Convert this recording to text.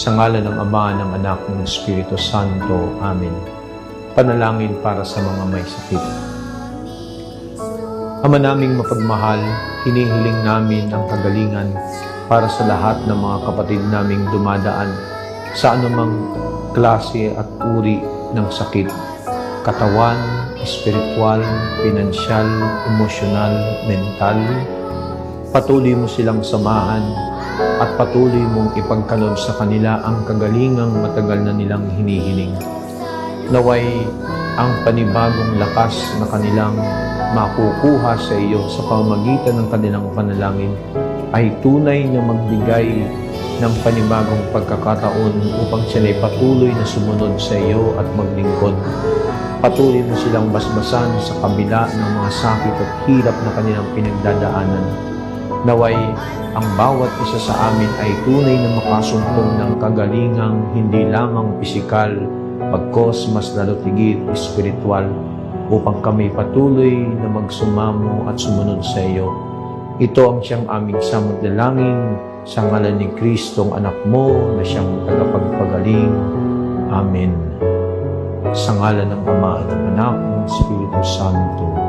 Sa ngalan ng Ama, ng Anak, ng Espiritu Santo. Amen. Panalangin para sa mga may sakit. Ama naming mapagmahal, hinihiling namin ang kagalingan para sa lahat ng mga kapatid naming dumadaan sa anumang klase at uri ng sakit. Katawan, espiritual, pinansyal, emosyonal, mental. Patuloy mo silang samahan at patuloy mong ipagkaloob sa kanila ang kagalingang matagal na nilang hinihiling. Naway ang panibagong lakas na kanilang makukuha sa iyo sa pamamagitan ng kanilang panalangin ay tunay na magbigay ng panibagong pagkakataon upang sila ay patuloy na sumunod sa iyo at maglingkod. Patuloy mo silang basbasan sa kabila ng mga sakit at hirap na kanilang pinagdadaanan. Naway ang bawat isa sa amin ay tunay na makasumpong ng kagalingang hindi lamang pisikal, pagkos mas lalo tigit espiritual, upang kami patuloy na magsumamo at sumunod sa iyo. Ito ang siyang aming samanalangin sa ngalan ni Kristong anak mo na siyang tagapagpagaling. Amen. Sa ngalan ng Ama, ng Anak, ng Espiritu Santo.